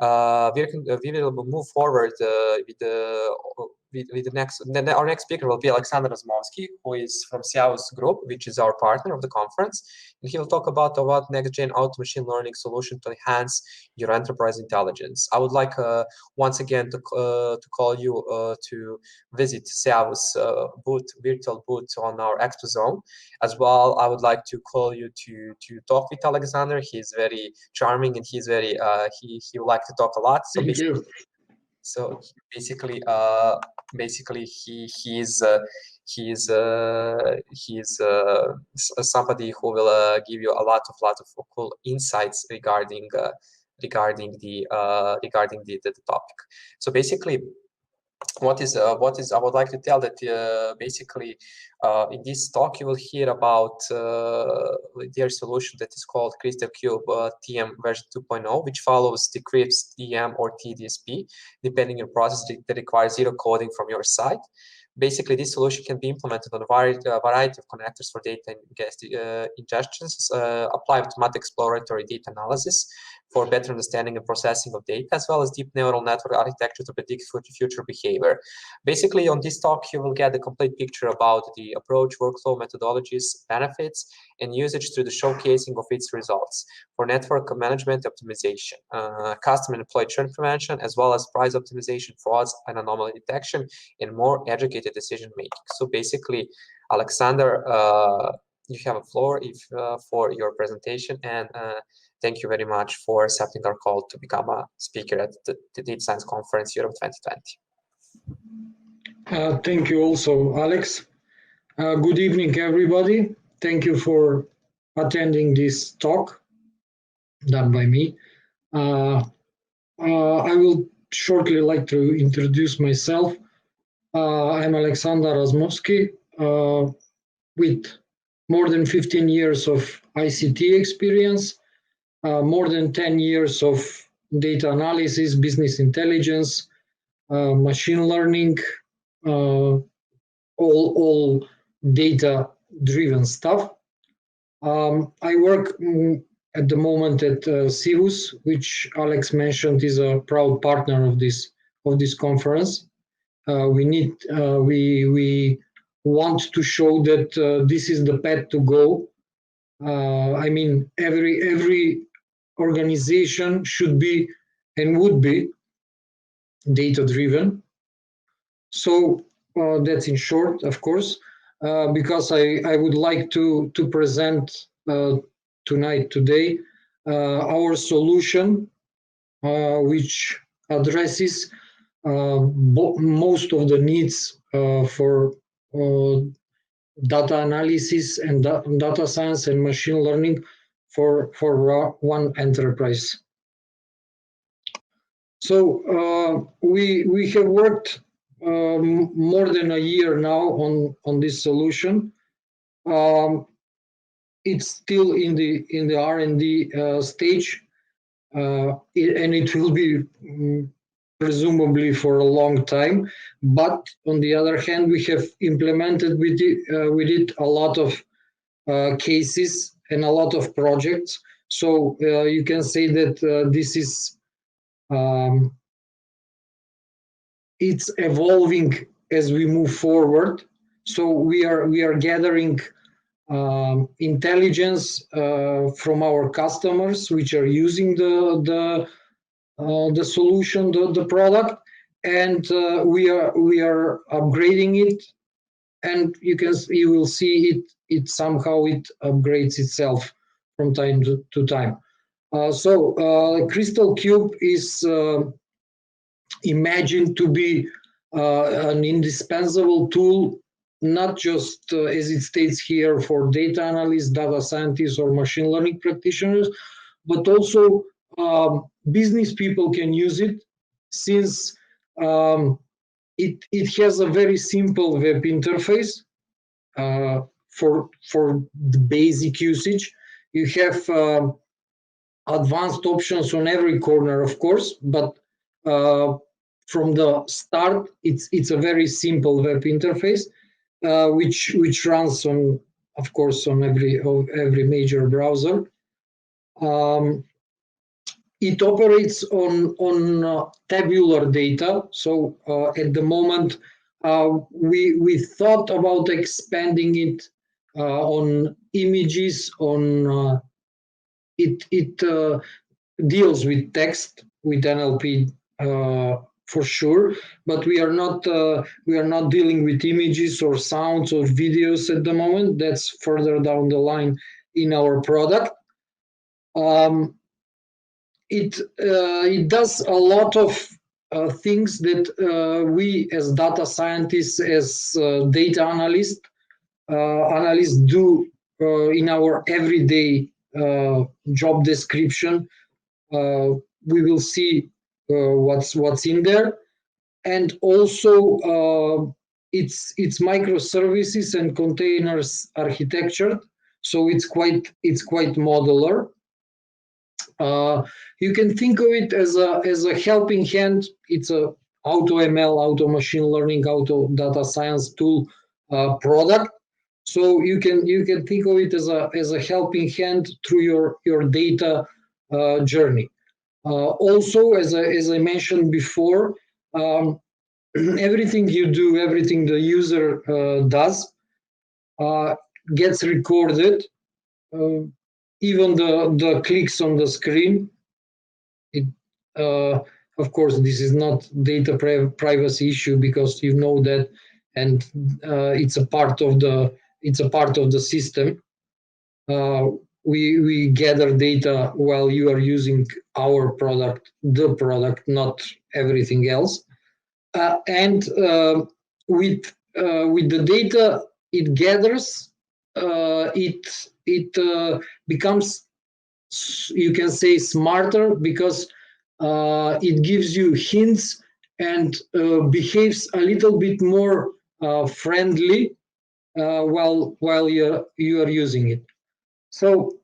we will move forward with our next speaker will be Alexander Razmovski, who is from Siavus Group, which is our partner of the conference. And he will talk about what next-gen auto machine learning solution to enhance your enterprise intelligence. I would like once again to call you to visit Siavus virtual booth on our Expo Zone. As well, I would like to call you to talk with Alexander. He's very charming and he's very he would like to talk a lot. So Thank you. So basically, he's somebody who will give you a lot of cool insights regarding the topic. So basically, what is I would like to tell that basically in this talk you will hear about their solution that is called CrystalCube TM version 2.0, which follows the CRISP TM or TDSP, depending on process that requires zero coding from your side. Basically, this solution can be implemented on a variety of connectors for data ingestions, apply automatic exploratory data analysis for better understanding and processing of data, as well as deep neural network architecture to predict future behavior. Basically, on this talk, you will get a complete picture about the approach, workflow, methodologies, benefits, and usage through the showcasing of its results for network management optimization, custom and employee churn prevention, as well as price optimization, frauds, and anomaly detection, and more educated decision making. So basically, Alexander, you have a floor for your presentation, and thank you very much for accepting our call to become a speaker at the Data Science Conference Europe 2020. Thank you also, Alex. Good evening, everybody. Thank you for attending this talk done by me. I will shortly like to introduce myself. I'm Alexander Razmovski with more than 15 years of ICT experience, more than 10 years of data analysis, business intelligence, machine learning, all data-driven stuff. I work at the moment at Siavus, which Alex mentioned is a proud partner of this conference. We want to show that this is the path to go. I mean, every organization should be and would be data-driven. So that's in short, of course, because I would like to present today our solution, which addresses most of the needs for data analysis and data science and machine learning for one enterprise. So we have worked more than a year now on this solution. It's still in the R&D stage, and it will be presumably for a long time. But on the other hand, we have implemented with it a lot of cases and a lot of projects. So you can say that this is it's evolving as we move forward. So we are gathering intelligence from our customers, which are using the solution, the product, and we are upgrading it, and you will see it somehow it upgrades itself from time to time. So CrystalCube is imagined to be an indispensable tool, not just as it states here for data analysts, data scientists, or machine learning practitioners, but also business people can use it, since it has a very simple web interface for the basic usage. You have advanced options on every corner, of course, but from the start, it's a very simple web interface, which runs on, of course, on every major browser. it operates on tabular data. So at the moment, we thought about expanding it on images. It deals with text, with NLP for sure, but we are not dealing with images or sounds or videos at the moment. That's further down the line in our product. It does a lot of things that we as data scientists, as data analysts do in our everyday job description. We will see what's in there, and also it's microservices and containers architecture, so it's quite modular. You can think of it as a helping hand. It's a auto ML, auto machine learning, auto data science tool product. So you can think of it as a helping hand through your data journey. Also, as I mentioned before, everything you do, everything the user does, gets recorded. Even the clicks on the screen. Of course, this is not data privacy issue, because you know that, and it's a part of the system. We gather data while you are using our product, the product, not everything else. And with the data it gathers, it becomes, you can say, smarter, because it gives you hints and behaves a little bit more friendly while you are using it. So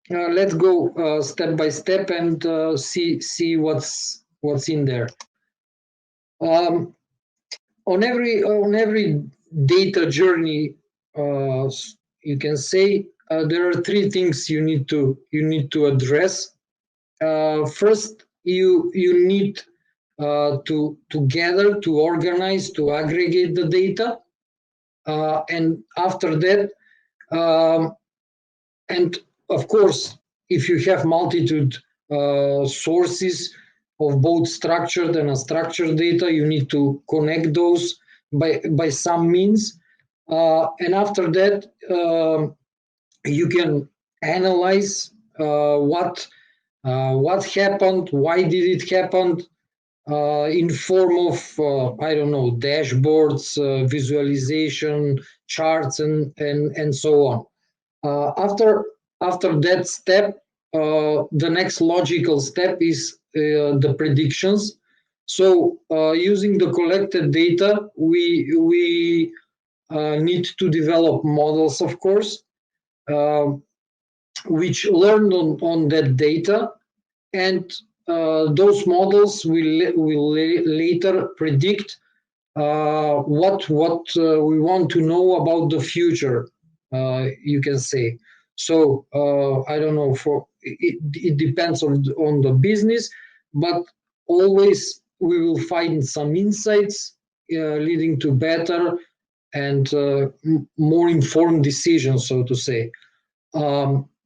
let's go step by step and see what's in there. On every data journey, you can say there are three things you need to address. First, you need to gather, to organize, to aggregate the data, and after that, and of course, if you have multitude sources of both structured and unstructured data, you need to connect those by some means, and after that, you can analyze what happened, why did it happen, in form of I don't know, dashboards, visualization, charts, and so on. After that step, the next logical step is the predictions. So using the collected data, we need to develop models, of course, which learn on that data, and those models will later predict what we want to know about the future, you can say. So I don't know, it depends on the business, but always we will find some insights leading to better and more informed decisions, so to say.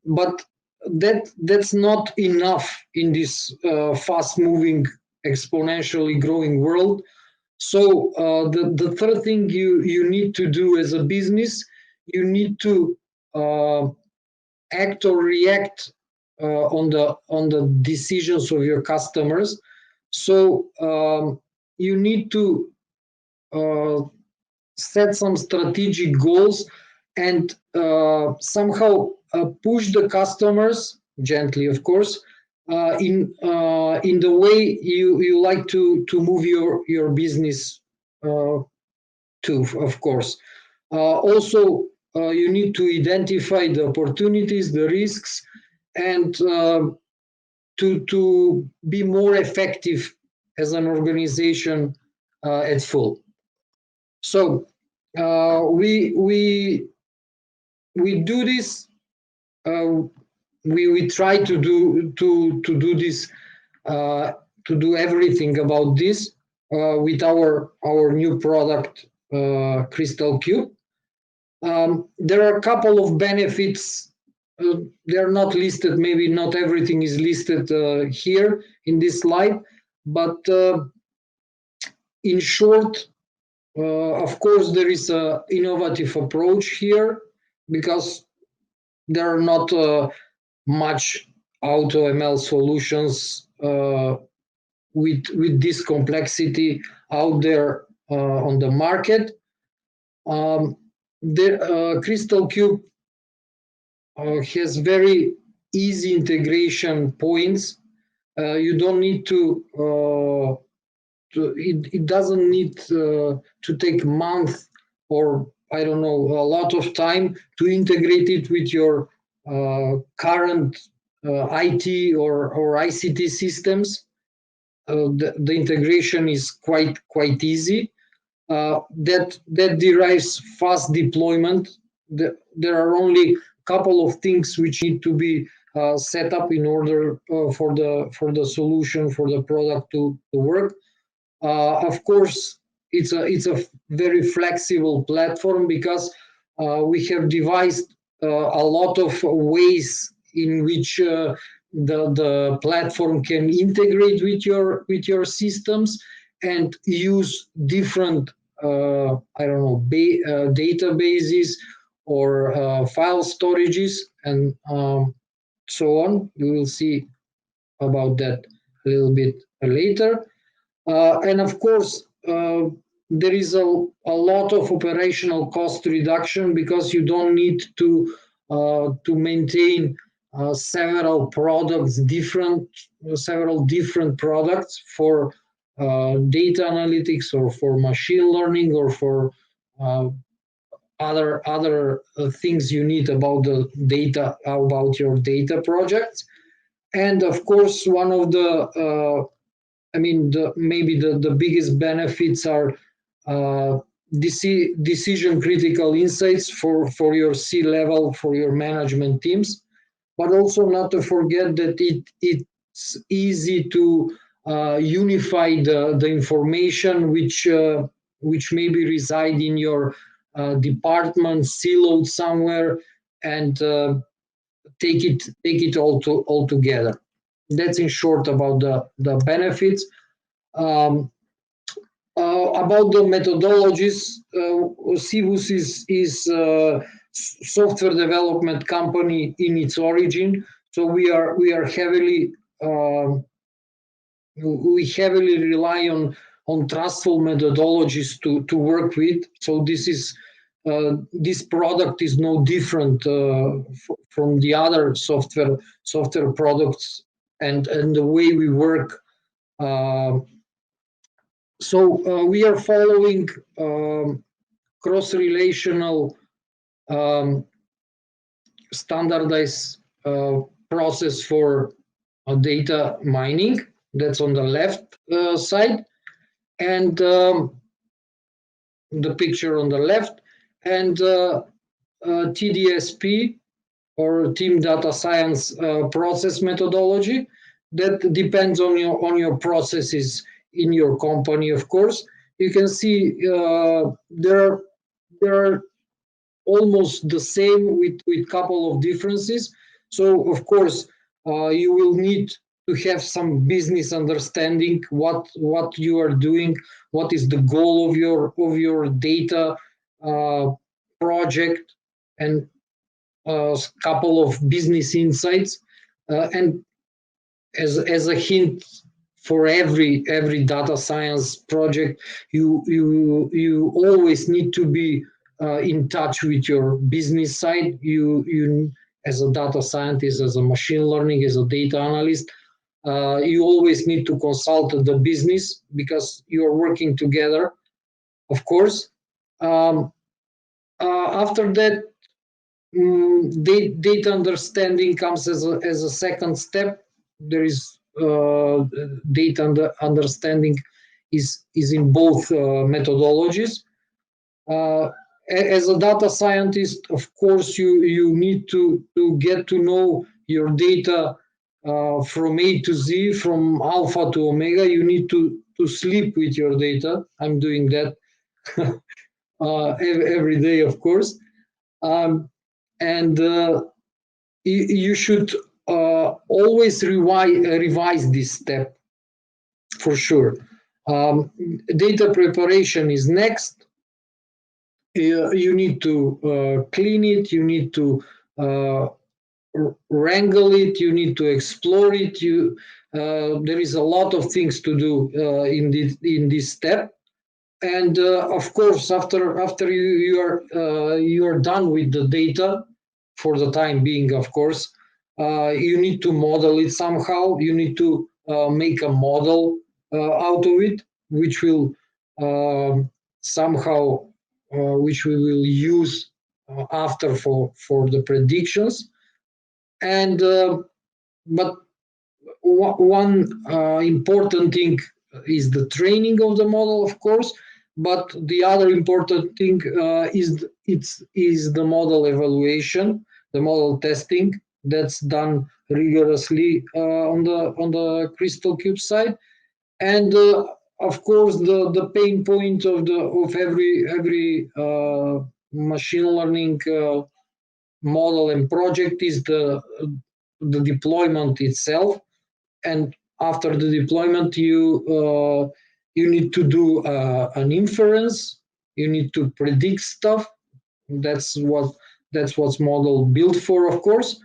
But that's not enough in this fast-moving, exponentially growing world. So the third thing you need to do as a business, you need to act or react on the decisions of your customers. So you need to set some strategic goals and somehow push the customers, gently of course, in the way you like to move your business to, of course. Also, you need to identify the opportunities, the risks, and to be more effective as an organization at full. So we do this. We try to do this to do everything about this with our new product, CrystalCube. There are a couple of benefits. They are not listed. Maybe not everything is listed here in this slide, but in short, of course, there is an innovative approach here because there are not much AutoML solutions with this complexity out there on the market. The CrystalCube has very easy integration points. You don't need to it doesn't need to take months or I don't know a lot of time to integrate it with your current IT or ICT systems. The integration is quite easy. That derives fast deployment. There are only a couple of things which need to be set up in order for the solution, for the product to work. Of course, it's a very flexible platform because we have devised a lot of ways in which the platform can integrate with your systems and use different I don't know databases or file storages and so on. We will see about that a little bit later. And of course, there is a lot of operational cost reduction because you don't need to maintain several different products for data analytics or for machine learning or for other things you need about the data, about your data projects. And of course, one of the maybe the biggest benefits are decision critical insights for your C-level, for your management teams, but also not to forget that it's easy to unify the information which maybe reside in your department, siloed somewhere, and take it all together. That's in short about the benefits. About the methodologies, Cibus is software development company in its origin, so we heavily rely on trustful methodologies to work with. So this product is no different from the other software products and the way we work. So we are following cross-relational standardized process for data mining. That's on the left side, and the picture on the left, and TDSP or Team Data Science process methodology. That depends on your processes in your company, of course. You can see there are almost the same with couple of differences. So of course you will need to have some business understanding what you are doing, what is the goal of your data project, and a couple of business insights. And as a hint, for every data science project, you always need to be in touch with your business side. You as a data scientist, as a machine learning, as a data analyst, you always need to consult the business because you are working together, of course. After that, data understanding comes as a second step. There is data understanding is in both methodologies. As a data scientist, of course, you need to get to know your data from A to Z, from alpha to omega. You need to sleep with your data. I'm doing that every day, of course. And you should always revise this step, for sure. Data preparation is next. You need to clean it, you need to wrangle it, you need to explore it. There is a lot of things to do in this step. And of course, after you are done with the data, for the time being, of course, you need to model it somehow. You need to make a model out of it, which will somehow, which we will use after for the predictions. And but one important thing is the training of the model, of course. But the other important thing is the model evaluation, the model testing that's done rigorously on the CrystalCube side, and of course the pain point of every machine learning model and project is the deployment itself. And after the deployment, you need to do an inference. You need to predict stuff. That's what's model built for, of course.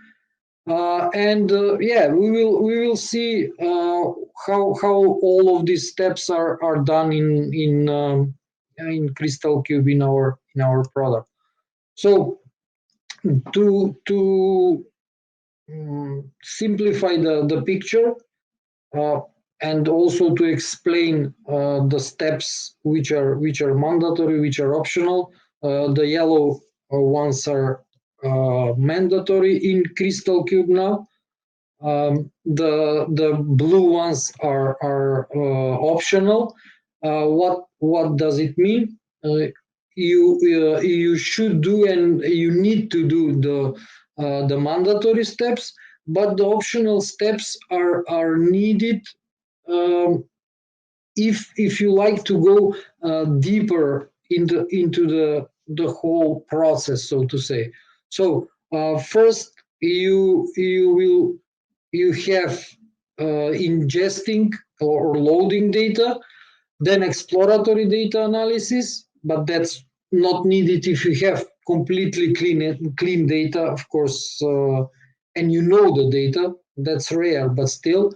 And yeah, we will see how all of these steps are done in CrystalCube in our product. So to simplify the picture, and also to explain the steps which are mandatory, which are optional. The yellow ones are mandatory in CrystalCube now. The blue ones are optional. What does it mean? You should do and you need to do the mandatory steps, but the optional steps are needed if you like to go deeper into the whole process, so to say. So first you have ingesting or loading data, then exploratory data analysis, but that's not needed if you have completely clean data, of course, and you know the data. That's rare, but still.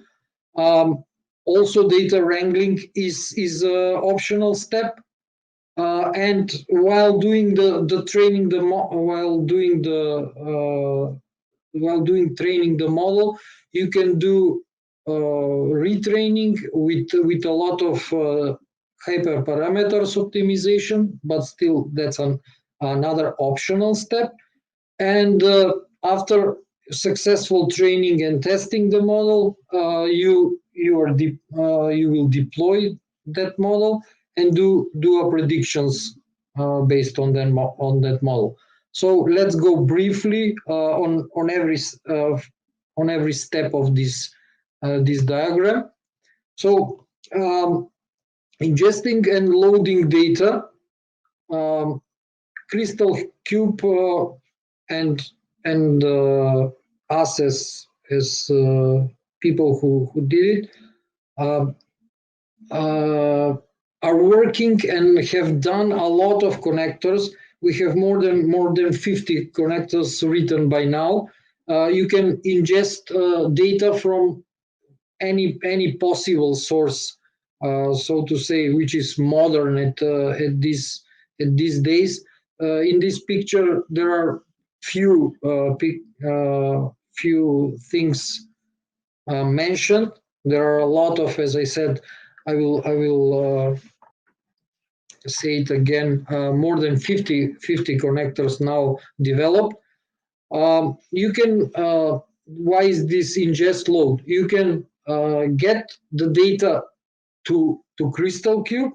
Also, data wrangling is an optional step. And while doing the training, while doing training the model, you can do retraining with a lot of hyperparameters optimization, but still that's another optional step. And after successful training and testing the model, you will deploy that model and do a predictions based on that model. So let's go briefly on every step of this diagram. So ingesting and loading data, CrystalCube and us as people who did it are working and have done a lot of connectors. We have more than 50 connectors written by now. You can ingest data from any possible source, so to say, which is modern at these days. In this picture, there are few things mentioned. There are a lot of, as I said, I will say it again, more than 50 connectors now developed. You can, why is this ingest load? You can get the data to CrystalCube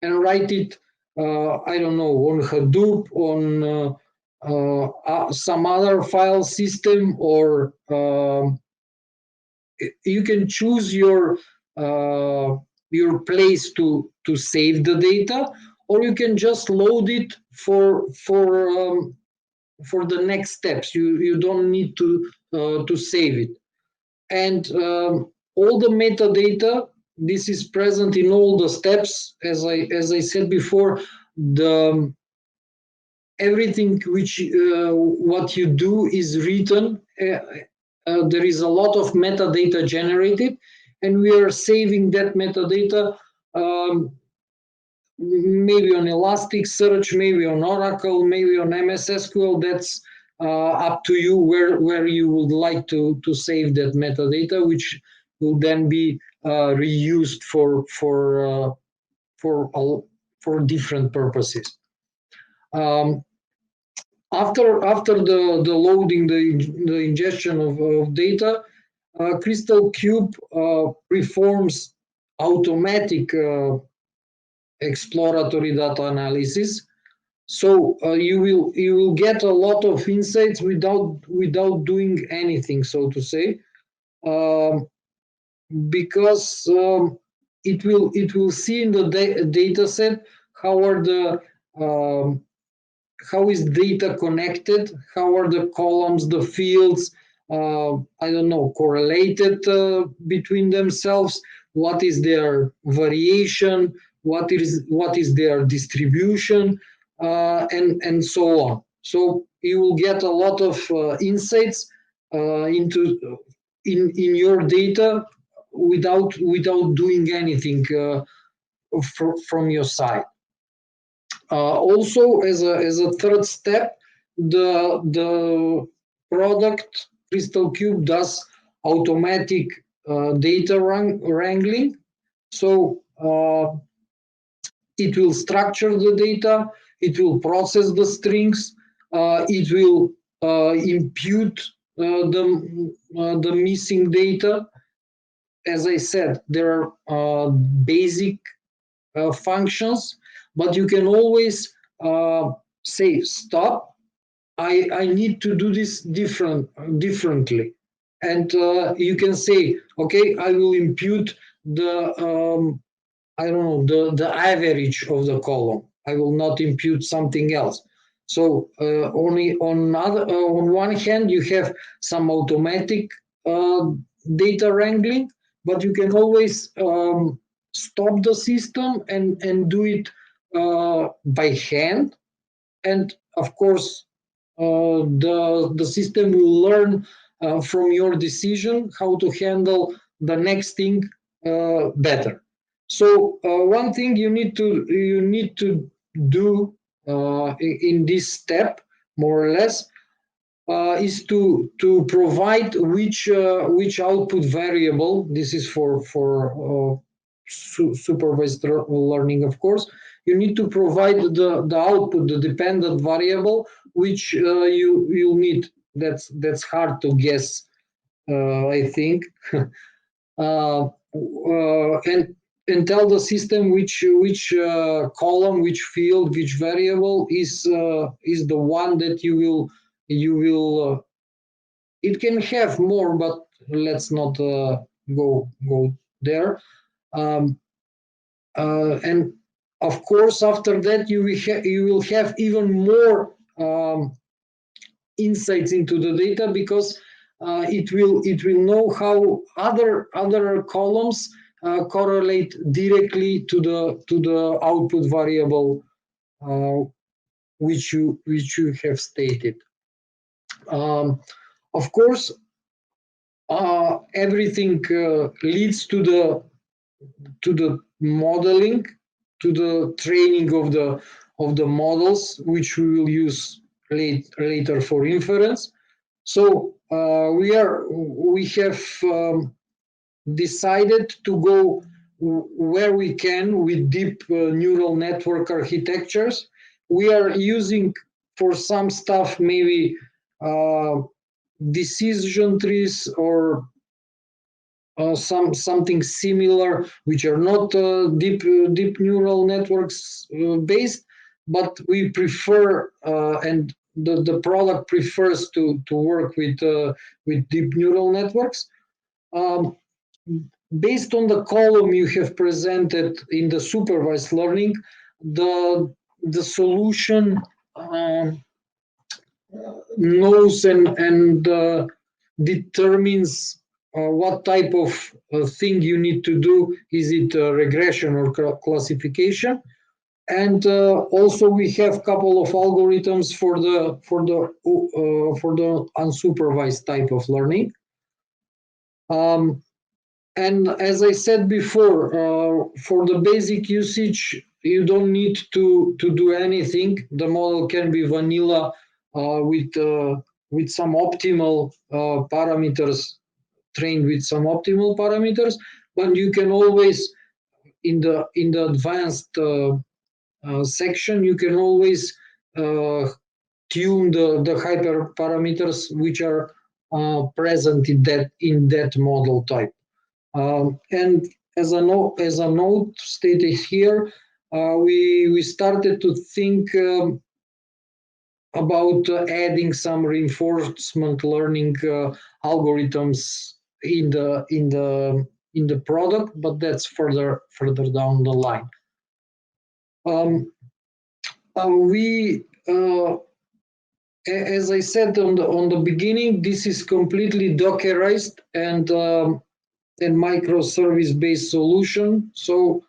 and write it, I don't know, on Hadoop, on some other file system, or you can choose your place to save the data, or you can just load it for the next steps. You don't need to save it. And all the metadata, this is present in all the steps. As I said before, the everything which what you do is written. There is a lot of metadata generated, and we are saving that metadata, maybe on Elasticsearch, maybe on Oracle, maybe on MS SQL. That's up to you where you would like to save that metadata, which will then be reused for different purposes. After the loading, the ingestion of data, CrystalCube performs automatic exploratory data analysis. So you will get a lot of insights without doing anything, so to say, because it will see in the data set how is data connected, how are the columns, the fields, I don't know, correlated between themselves, what is their variation, what is their distribution, and so on. So you will get a lot of insights in your data without doing anything from your side. Also, as a third step, the product CrystalCube does automatic data wrangling. So it will structure the data, it will process the strings, it will impute the missing data. As I said, there are basic functions, but you can always say, stop, I need to do this differently. And you can say, okay, I will impute the I don't know, the average of the column. I will not impute something else. So only on one hand, you have some automatic data wrangling, but you can always stop the system and do it by hand. And of course, the system will learn from your decision how to handle the next thing better. So one thing you need to do in this step, more or less, is to provide which output variable. This is for supervised learning, of course. You need to provide the output, the dependent variable, which you'll need. That's hard to guess, I think. And tell the system which column, which field, which variable is the one that you will. It can have more, but let's not go there. And of course, after that, you will have even more insights into the data, because it will know how other columns correlate directly to the output variable which you have stated. Of course, everything leads to the modeling, to the training of the models, which we will use later for inference. So we have decided to go where we can with deep neural network architectures. We are using for some stuff maybe decision trees or something similar, which are not deep neural networks based, but we prefer and the product prefers to work with deep neural networks. Based on the column you have presented in the supervised learning, the solution knows and determines what type of thing you need to do. Is it regression or classification? And also we have a couple of algorithms for the unsupervised type of learning. And as I said before, for the basic usage, you don't need to do anything. The model can be vanilla with some optimal parameters, trained with some optimal parameters, but you can always, in the advanced section, you can always tune the hyperparameters which are present in that model type. And as a note stated here, we started to think about adding some reinforcement learning algorithms in the product, but that's further down the line. As I said on the beginning, this is completely Dockerized and microservice-based solution. So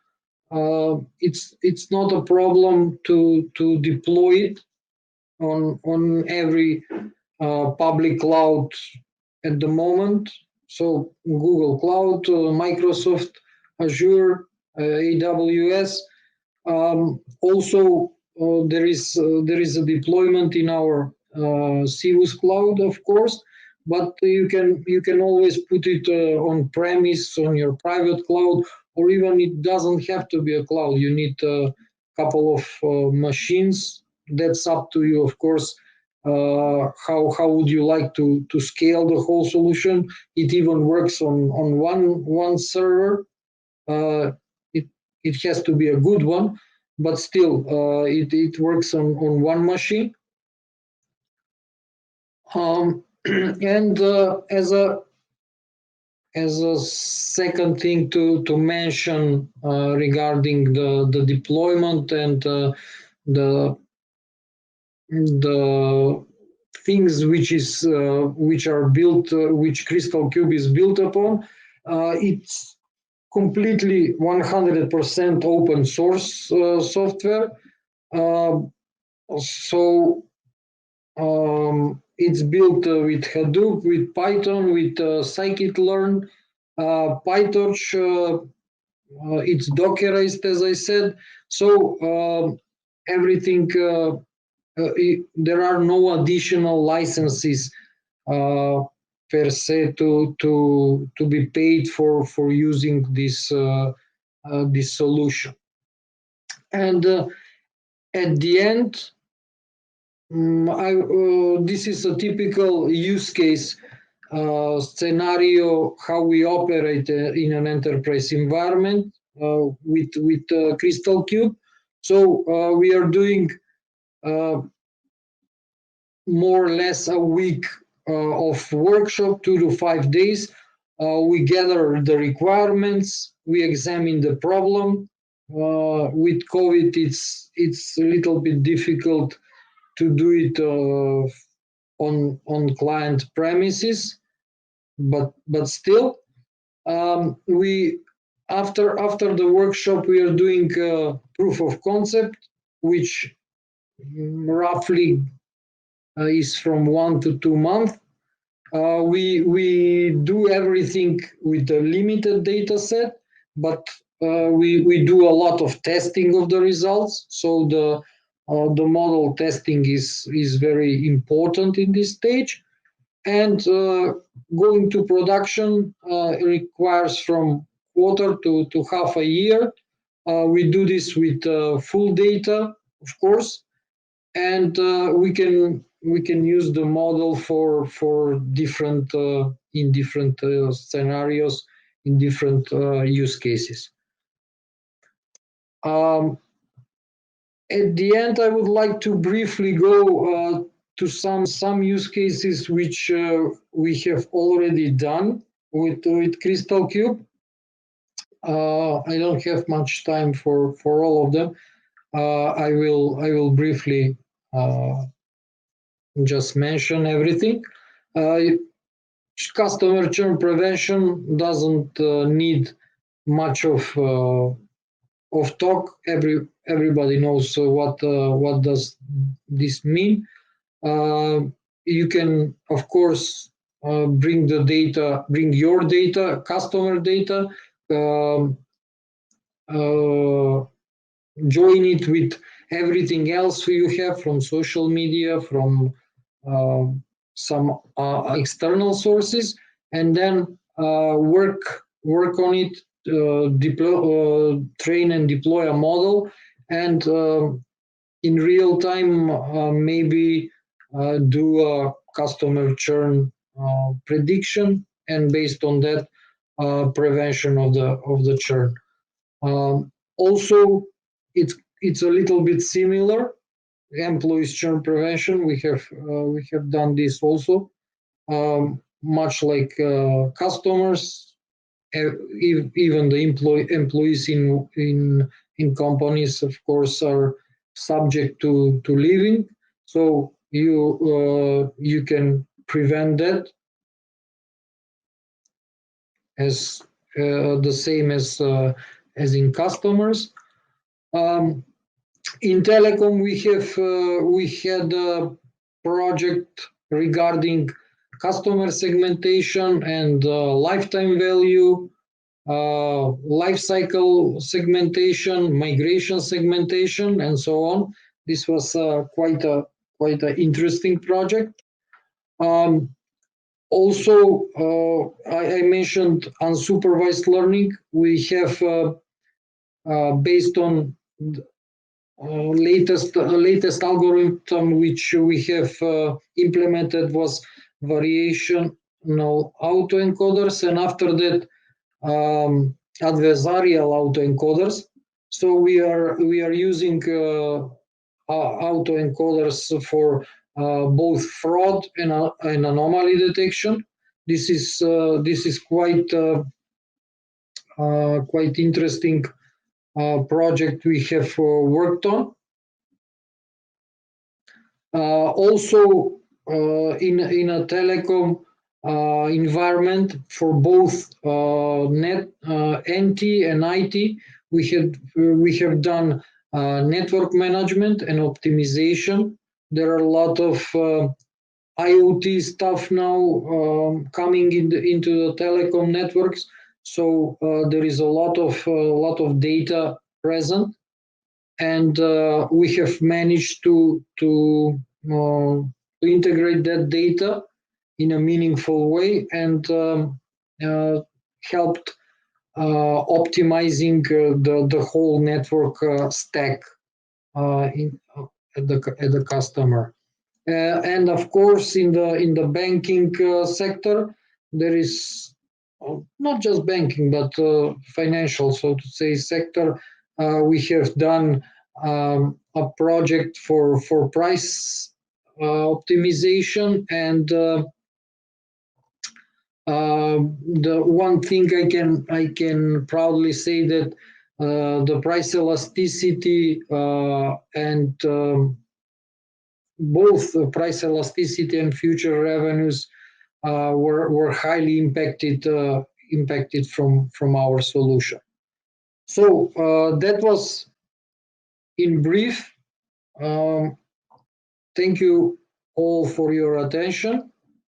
it's not a problem to deploy it on every public cloud at the moment. So Google Cloud, Microsoft Azure, AWS. Also, there is a deployment in our Cirrus Cloud, of course, but you can always put it on premise on your private cloud, or even it doesn't have to be a cloud. You need a couple of machines. That's up to you, of course. How would you like to scale the whole solution? It even works on one server. It has to be a good one, but still it works on one machine. And as a second thing to mention regarding the deployment and the things which are built, which CrystalCube is built upon, it's completely 100% open source software. So it's built with Hadoop, with Python, with scikit-learn, PyTorch. It's Dockerized, as I said. So everything. There are no additional licenses per se to be paid for using this solution. And at the end, this is a typical use case scenario how we operate in an enterprise environment with CrystalCube. So we are doing more or less a week of workshop, 2 to 5 days. We gather the requirements, we examine the problem. With COVID, it's a little bit difficult to do it on client premises, but still, we after the workshop we are doing proof of concept, which roughly is from 1 to 2 months. We do everything with a limited data set, but we do a lot of testing of the results. So the model testing is very important in this stage. And going to production requires from quarter to half a year. We do this with full data, of course, and we can use the model for different in different scenarios, in different use cases. At the end, I would like to briefly go to some use cases which we have already done with CrystalCube. I don't have much time for all of them. I will briefly just mention everything. Customer churn prevention doesn't need much of talk. Everybody knows what does this mean. You can, of course, bring your data, customer data, join it with everything else you have from social media, from some external sources, and then work on it, train and deploy a model, and in real time maybe do a customer churn prediction, and based on that prevention of the churn. Also, it's a little bit similar. Employees churn prevention. We have done this also, much like customers. Even the employees in companies, of course, are subject to leaving. So you can prevent that as the same as in customers. In telecom, we had a project regarding customer segmentation and lifetime value, life cycle segmentation, migration segmentation, and so on. This was quite an interesting project. Also, I mentioned unsupervised learning. We have, based on latest algorithm which we have implemented, was variational autoencoders, and after that adversarial autoencoders. So we are using autoencoders for both fraud and anomaly detection. This is quite interesting project we have worked on. Also, in a telecom environment for both NT and IT, we have done network management and optimization. There are a lot of IoT stuff now coming into the telecom networks. So there is a lot of data present, and we have managed to integrate that data in a meaningful way, and helped optimizing the whole network stack at the customer. And of course, in the banking sector, there is not just banking, but financial, so to say, sector. We have done a project for price optimization, and the one thing I can proudly say that the price elasticity and both price elasticity and future revenues were highly impacted from our solution. So that was in brief. Thank you all for your attention.